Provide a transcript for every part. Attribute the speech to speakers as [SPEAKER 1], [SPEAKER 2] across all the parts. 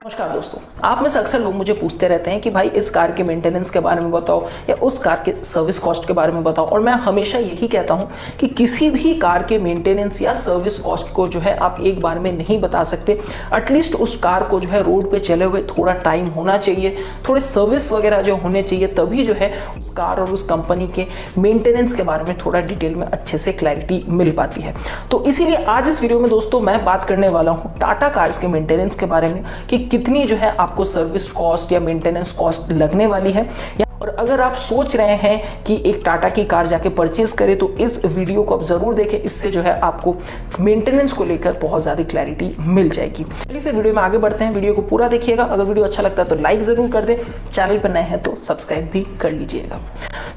[SPEAKER 1] नमस्कार दोस्तों, आप में से अक्सर लोग मुझे पूछते रहते हैं कि भाई इस कार के मेंटेनेंस के बारे में बताओ या उस कार के सर्विस कॉस्ट के बारे में बताओ। और मैं हमेशा यही कहता हूं कि किसी भी कार के मेंटेनेंस या सर्विस कॉस्ट को जो है आप एक बार में नहीं बता सकते। एटलीस्ट उस कार को जो है रोड पे चले हुए थोड़ा टाइम होना चाहिए, थोड़े सर्विस वगैरह जो होने चाहिए, तभी जो है उस कार और उस कंपनी के मेंटेनेंस के बारे में थोड़ा डिटेल में अच्छे से क्लैरिटी मिल पाती है। तो इसीलिए आज इस वीडियो में दोस्तों मैं बात करने वाला हूँ टाटा कार्स के मेंटेनेंस के बारे में कि कितनी जो है आपको सर्विस कॉस्ट या मेंटेनेंस कॉस्ट लगने वाली है। और अगर आप सोच रहे हैं कि एक टाटा की कार जाके परचेज करें तो इस वीडियो को आप जरूर देखें, इससे जो है आपको मेंटेनेंस को लेकर बहुत ज़्यादा क्लैरिटी मिल जाएगी। चलिए फिर वीडियो में आगे बढ़ते हैं, वीडियो को पूरा देखिएगा। अगर वीडियो अच्छा लगता है तो लाइक ज़रूर कर दें, चैनल पर नए हैं तो सब्सक्राइब भी कर लीजिएगा।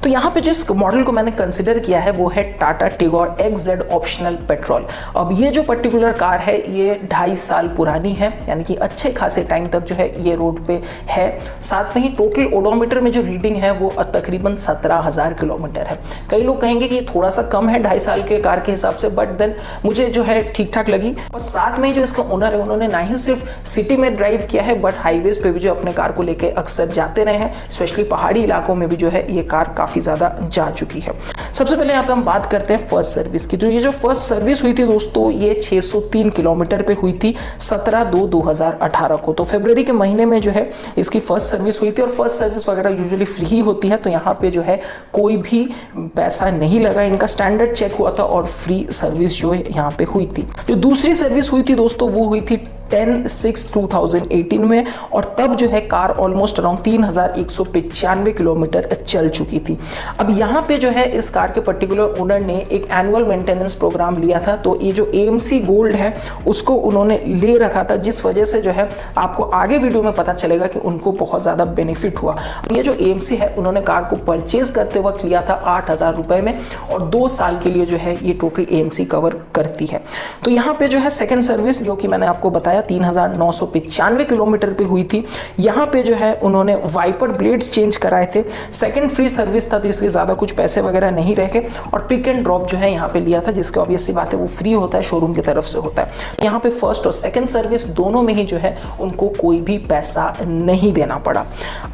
[SPEAKER 1] तो यहाँ पे जिस मॉडल को मैंने कंसिडर किया है वो है Tata Tigor XZ optional petrol. अब ये जो पर्टिकुलर कार है ये 2.5 साल पुरानी है, यानी कि अच्छे खासे टाइम तक जो है ये रोड पे है। साथ में ही टोटल ओडोमीटर में जो रीडिंग है वो तकरीबन 17,000 किलोमीटर है। कई लोग कहेंगे कि थोड़ा सा कम है 2.5 साल के कार के हिसाब से, बट देन मुझे जो है ठीक ठाक लगी। और साथ में जो इसका ओनर है उन्होंने ना ही सिर्फ सिटी में ड्राइव किया है बट हाईवेज पे भी जो अपने कार को लेके अक्सर जाते रहे हैं, स्पेशली पहाड़ी इलाकों में भी जो है ये कार काफी ज्यादा जा चुकी है। सबसे पहले यहाँ पे हम बात करते हैं फर्स्ट सर्विस की। तो ये जो फर्स्ट सर्विस हुई थी दोस्तों ये 603 किलोमीटर पे हुई थी 17/2/2018 को। तो फरवरी के महीने में जो है इसकी फर्स्ट सर्विस हुई थी। और फर्स्ट सर्विस वगैरह यूजुअली फ्री होती है, तो यहाँ पे जो है कोई भी पैसा नहीं लगा, इनका स्टैंडर्ड चेक हुआ था और फ्री सर्विस जो है यहाँ पे हुई थी। जो दूसरी सर्विस हुई थी दोस्तों वो हुई थी 10/6/2018 में, और तब जो है कार ऑलमोस्ट अराउंड 3,195 किलोमीटर चल चुकी थी। अब यहाँ पे जो है इस कार के पर्टिकुलर ओनर ने एक एनुअल मेंटेनेंस प्रोग्राम लिया था, तो ये जो AMC गोल्ड है उसको उन्होंने ले रखा था, जिस वजह से जो है आपको आगे वीडियो में पता चलेगा कि उनको बहुत ज़्यादा बेनिफिट हुआ। ये जो AMC है उन्होंने कार को परचेज करते वक्त लिया था 8,000 रुपये में, और 2 साल के लिए जो है ये टोटल AMC कवर करती है। तो यहाँ पे जो है सेकेंड सर्विस जो कि मैंने आपको बताया 3,995 किलोमीटर पे हुई थी। यहाँ पे जो है उन्होंने वाइपर ब्लेड्स चेंज कराए थे। सेकंड फ्री सर्विस था तो इसलिए ज़्यादा कुछ पैसे वगैरह नहीं रखे, और पिक एंड ड्रॉप जो है यहाँ पे लिया था, जिसका ऑब्वियस सी बात है वो फ्री होता है, शोरूम की तरफ से होता है। यहाँ पे फर्स्ट और सेकंड सर्विस दोनों में ही जो है उनको कोई भी पैसा नहीं देना पड़ा।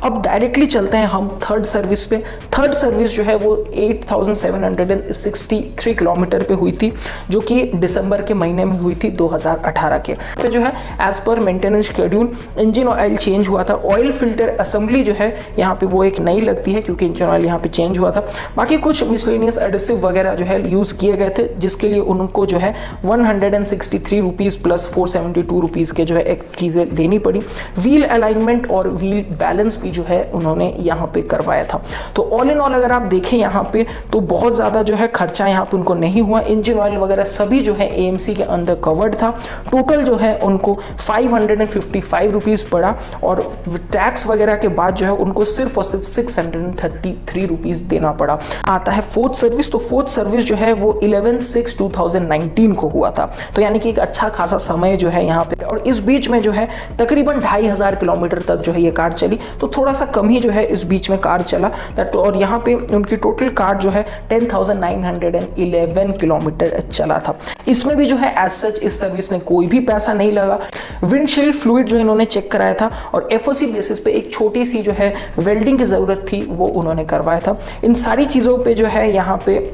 [SPEAKER 1] अब डायरेक्टली चलते हैं हम थर्ड सर्विस पे। थर्ड सर्विस जो है वो 8,763 किलोमीटर पे हुई थी, जो कि दिसंबर के महीने में हुई थी 2018 के। पे जो है as per maintenance schedule engine oil change हुआ था। ऑयल फिल्टर असेंबली जो है यहाँ पे वो एक नई लगती है क्योंकि इंजन ऑयल यहाँ पे चेंज हुआ था। बाकी कुछ मिसलेनियस एडिसिव वगैरह जो है यूज किए गए थे, जिसके लिए उनको जो है 163 रुपीज प्लस 472 रुपीज के जो है एक चीजें लेनी पड़ी। व्हील अलाइनमेंट और व्हील बैलेंस भी जो है उन्होंने यहाँ पे करवाया था। तो ऑल इन ऑल अगर आप देखें यहाँ पे तो बहुत ज्यादा जो है खर्चा यहाँ पे उनको नहीं हुआ। इंजन ऑयल वगैरह सभी जो है AMC के अंडर कवर्ड था। टोटल जो है उनको 555 रुपीज पड़ा, और टैक्स वगैरह के बाद जो है उनको सिर्फ और सिर्फ 633 रुपीज देना पड़ा। आता है फोर्थ सर्विस। तो फोर्थ सर्विस जो है वो 11/6/2019 को हुआ था, तो यानी कि एक अच्छा खासा समय जो है यहाँ पे। और इस बीच में जो है तकरीबन 2,500 किलोमीटर तक जो है ये कार चली, तो थोड़ा सा कम ही जो है इस बीच में कार चला। और यहाँ पे उनकी टोटल कार जो है 10,911 किलोमीटर चला था। इसमें भी जो है एज सच इस सर्विस में कोई भी पैसा नहीं लगा। विंडशील्ड फ्लूइड जो इन्होंने चेक कराया था, और FOC बेसिस पे एक छोटी सी जो है वेल्डिंग की जरूरत थी वो उन्होंने करवाया था। इन सारी चीजों पे जो है यहाँ पे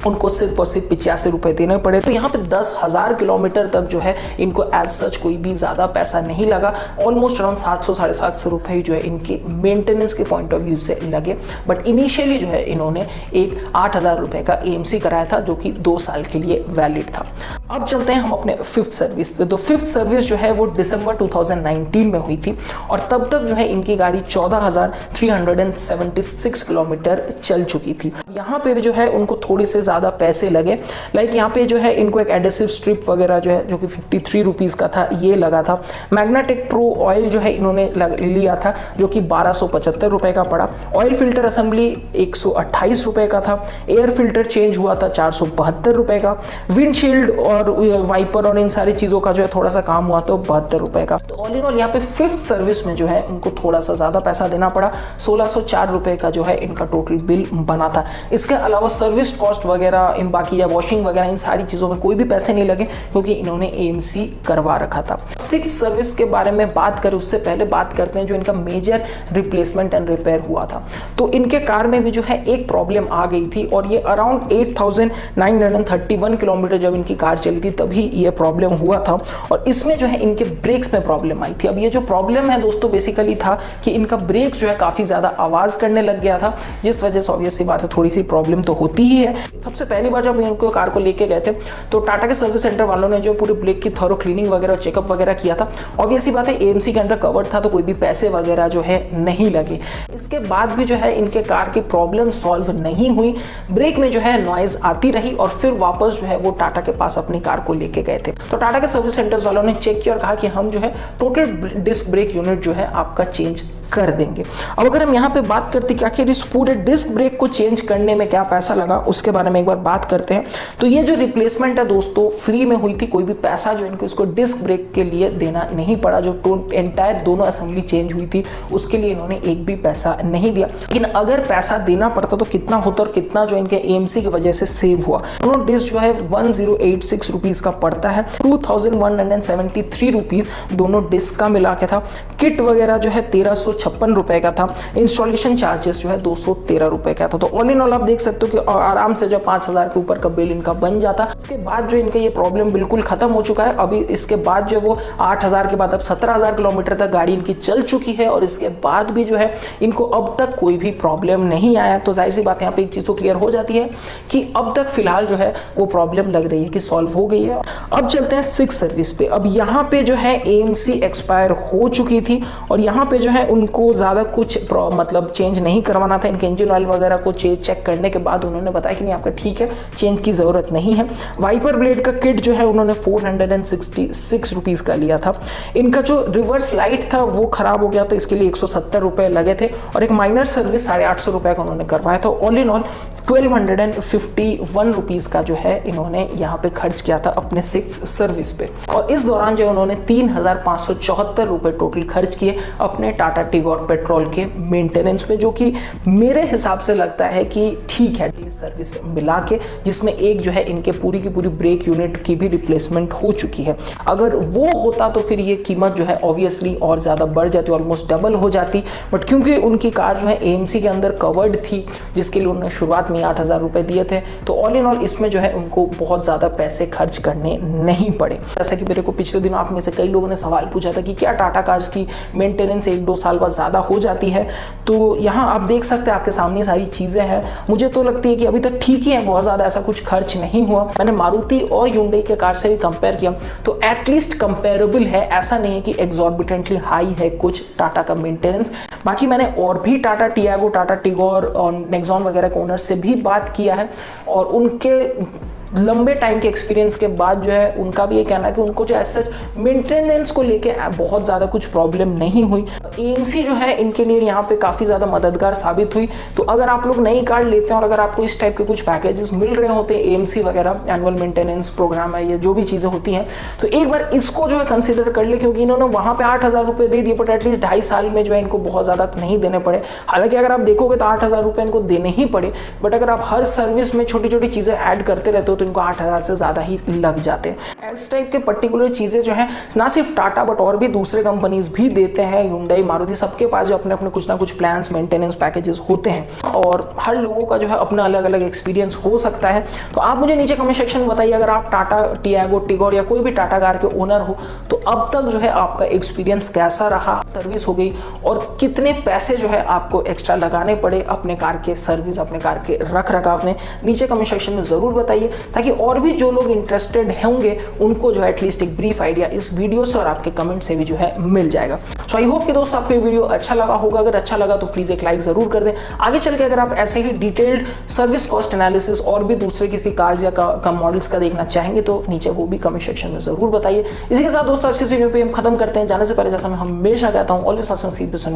[SPEAKER 1] उनको सिर्फ और सिर्फ 85 रुपए देने पड़े। तो यहाँ पे 10,000 किलोमीटर तक जो है इनको एज सच कोई भी ज़्यादा पैसा नहीं लगा। ऑलमोस्ट अराउंड 700-750 रुपए जो है इनके मेंटेनेंस के पॉइंट ऑफ व्यू से लगे। बट इनिशियली जो है इन्होंने एक 8,000 रुपए का AMC कराया था, जो कि 2 साल के लिए वैलिड था। अब चलते हैं हम अपने फिफ्थ सर्विस पे। तो फिफ्थ सर्विस जो है वो दिसंबर 2019 में हुई थी, और तब तक जो है इनकी गाड़ी 14,376 किलोमीटर चल चुकी थी। यहाँ पे जो है उनको थोड़ी से ज़्यादा पैसे लगे। लाइक यहाँ पे जो है इनको एक एडिसिव स्ट्रिप वगैरह जो है जो कि 53 रुपीज़ का था ये लगा था। मैग्नेटिक प्रो ऑयल जो है इन्होंने लिया था, जो कि 1275 रुपये का पड़ा। ऑयल फिल्टर असेंबली 128 रुपये का था। एयर फिल्टर चेंज हुआ था 472 रुपये का। विंडशील्ड और वाइपर और इन सारी चीज़ों का जो है थोड़ा सा काम हुआ तो 72 रुपये का। तो ऑल इन ऑल यहाँ पे 5th सर्विस में जो है उनको थोड़ा सा ज़्यादा पैसा देना पड़ा, 1604 रुपये का जो है इनका टोटल बिल बना था। इसके अलावा सर्विस कॉस्ट वगैरह इन बाकी या वॉशिंग वगैरह इन सारी चीज़ों में कोई भी पैसे नहीं लगे क्योंकि इन्होंने AMC करवा रखा था। 6th सर्विस के बारे में बात करें उससे पहले बात करते हैं जो इनका मेजर रिप्लेसमेंट एंड रिपेयर हुआ था। तो इनके कार में भी जो है एक प्रॉब्लम आ गई थी और ये अराउंड 8931 किलोमीटर जब इनकी कार चली थी तभी ये प्रॉब्लम हुआ था और इसमें जो है इनके ब्रेक्स में प्रॉब्लम आई थी। अब ये जो प्रॉब्लम है दोस्तों बेसिकली था कि इनका ब्रेक जो है काफ़ी ज़्यादा आवाज़ करने लग गया था, जिस वजह से ऑब्वियस सी बात है थोड़ी सी प्रॉब्लम तो होती ही है। सबसे पहली बार जब इनको कार को लेके गए थे तो टाटा के सर्विस सेंटर वालों ने जो पूरे ब्रेक की थॉरो क्लीनिंग वगैरह चेकअप वगैरह किया था। ऑब्वियस सी बात है AMC के अंडर कवर्ड था तो कोई भी पैसे वगैरह जो है नहीं लगे। इसके बाद भी जो है इनके कार की प्रॉब्लम सॉल्व नहीं हुई, ब्रेक में जो है नॉइज आती रही और फिर वापस जो है वो टाटा के पास अपनी कार को लेके गए थे। तो टाटा के सर्विस सेंटर्स वालों ने चेक किया और कहा कि हम जो है टोटल डिस्क ब्रेक यूनिट जो है आपका चेंज कर देंगे। अब अगर हम यहाँ पे बात करते हैं कि आखिर इस पूरे डिस्क ब्रेक को चेंज करने में क्या पैसा लगा उसके बारे में एक बार बात करते हैं। तो ये जो रिप्लेसमेंट है दोस्तों फ्री में हुई थी, कोई भी पैसा जो इनको इसको डिस्क ब्रेक के लिए देना नहीं पड़ा। जो एंटायर दोनों असेंबली चेंज हुई थी उसके लिए इन्होंने एक भी पैसा नहीं दिया। लेकिन अगर पैसा देना पड़ता तो कितना होता और कितना जो इनके AMC की वजह से सेव हुआ। दोनों डिस्क जो है 1086 रुपीज का पड़ता है, 2173 रुपीज दोनों डिस्क का मिला के था। किट वगैरह जो है 1356 रुपए का था, इंस्टॉलेशन चार्जेस जो है 213 रुपए का था। तो ऑल इन ऑल आप देख सकते हो कि आराम से जो 5000 के ऊपर का बिल इनका बन जाता। इसके बाद जो इनका ये प्रॉब्लम बिल्कुल खत्म हो चुका है। अभी इसके बाद जो वो 8000 के बाद अब 17000 किलोमीटर तक गाड़ी इनकी चल चुकी है और इसके बाद भी जो है इनको अब तक कोई भी प्रॉब्लम नहीं आया। तो जाहिर सी बात यहाँ पे एक चीज तो क्लियर हो जाती है कि अब तक फिलहाल जो है वो प्रॉब्लम लग रही है कि सॉल्व हो गई है। अब चलते हैं 6th सर्विस पे। अब यहाँ पे जो है AMC एक्सपायर हो चुकी थी और यहाँ पे जो है उनको ज़्यादा कुछ मतलब चेंज नहीं करवाना था। इनके इंजन ऑयल वगैरह को चेक करने के बाद उन्होंने बताया कि नहीं आपका ठीक है, चेंज की ज़रूरत नहीं है। वाइपर ब्लेड का किट जो है उन्होंने 466 रुपीज़ का लिया था। इनका जो रिवर्स लाइट था वो ख़राब हो गया तो इसके लिए 170 रुपये लगे थे और एक माइनर सर्विस 850 रुपये का उन्होंने करवाया था। ऑल इन ऑल 1251 रुपीज़ का जो है इन्होंने यहाँ पे खर्च किया था अपने 6th सर्विस पे। और इस दौरान जो उन्होंने 3574 रुपये टोटल खर्च किए अपने टाटा टिगोर पेट्रोल के मेंटेनेंस पे, जो कि मेरे हिसाब से लगता है कि ठीक है सर्विस मिला के, जिसमें एक जो है इनके पूरी की पूरी ब्रेक यूनिट की भी रिप्लेसमेंट हो चुकी है। अगर वो होता तो फिर ये कीमत जो है ऑब्वियसली और ज़्यादा बढ़ जाती, ऑलमोस्ट डबल हो जाती। बट क्योंकि उनकी कार जो है AMC के अंदर कवर्ड थी जिसके लिए उन्होंने शुरुआत में 8000 रुपये दिए थे, तो ऑल इन ऑल इसमें जो है उनको बहुत ज़्यादा पैसे खर्च करने नहीं पड़े। जैसा कि मेरे को पिछले दिनों आप में से कई लोगों ने सवाल पूछा था कि क्या टाटा कार्स की मेंटेनेंस 1-2 साल बाद ज़्यादा हो जाती है, तो यहाँ आप देख सकते हैं आपके सामने सारी चीज़ें हैं। मुझे तो लगती है कि अभी तक ठीक ही है, बहुत ज़्यादा ऐसा कुछ खर्च नहीं हुआ। मैंने मारुति और Hyundai के कार से भी कंपेयर किया तो एटलीस्ट कंपेरेबल है, ऐसा नहीं है कि एग्जॉर्बिटेंटली हाई है कुछ टाटा का मेंटेनेंस। बाकी मैंने और भी टाटा टियागो, टाटा टिगोर और नेक्सॉन वगैरह के ओनर से भी बात किया है और उनके लंबे टाइम के एक्सपीरियंस के बाद जो है उनका भी ये कहना है कि उनको जो ऐसा मेंटेनेंस को लेके बहुत ज़्यादा कुछ प्रॉब्लम नहीं हुई। AMC जो है इनके लिए यहाँ पे काफ़ी ज़्यादा मददगार साबित हुई। तो अगर आप लोग नई कार लेते हैं और अगर आपको इस टाइप के कुछ पैकेजेस मिल रहे होते हैं AMC वगैरह, एनुअल मेंटेनेंस प्रोग्राम है, ये जो भी चीज़ें होती हैं, तो एक बार इसको जो है कंसिडर कर ले, क्योंकि इन्होंने वहाँ पर 8000 रुपये दे दिए बट एटलीस्ट 2.5 साल में जो है इनको बहुत ज़्यादा नहीं देने पड़े। हालांकि अगर आप देखोगे तो 8000 रुपये इनको देने ही पड़े, बट अगर आप हर सर्विस में छोटी छोटी चीज़ें ऐड करते रहते हो तो इनको 8000 से ज़्यादा ही लग जाते हैं। इस टाइप के पर्टिकुलर चीज़ें जो हैं ना सिर्फ टाटा बट और भी दूसरे कंपनीज भी देते हैं, Hyundai, मारुति, सबके पास जो अपने अपने कुछ ना कुछ प्लान्स, मेंटेनेंस पैकेजेस होते हैं और हर लोगों का जो है अपना अलग अलग एक्सपीरियंस हो सकता है। तो आप मुझे नीचे कमेंट सेक्शन में बताइए, अगर आप टाटा टियागो, टिगोर या कोई भी टाटा कार के ओनर हो तो अब तक जो है आपका एक्सपीरियंस कैसा रहा, सर्विस हो गई और कितने पैसे जो है आपको एक्स्ट्रा लगाने पड़े अपने कार के सर्विस, अपने कार के रख रखाव में। नीचे कमेंट सेक्शन में ज़रूर बताइए ताकि और भी जो लोग इंटरेस्टेड होंगे उनको जो है एटलीस्ट एक ब्रीफ आइडिया इस वीडियो से और आपके कमेंट से भी जो है मिल जाएगा। सो आई होप कि दोस्तों आपको ये वीडियो अच्छा लगा होगा। अगर अच्छा लगा तो प्लीज एक लाइक जरूर कर दें। आगे चल के अगर आप ऐसे ही डिटेल्ड सर्विस कॉस्ट एनालिसिस और भी दूसरे किसी कार्स या कम मॉडल्स का देखना चाहेंगे तो नीचे वो भी कमेंट सेक्शन में जरूर बताइए। इसी के साथ दोस्तों आज के वीडियो पे हम खत्म करते हैं। जाने से पहले जैसा मैं हमेशा कहता हूं, always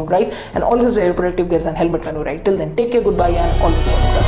[SPEAKER 1] drive and always very productive guys and helmet when you ride. Till then take care, goodbye and always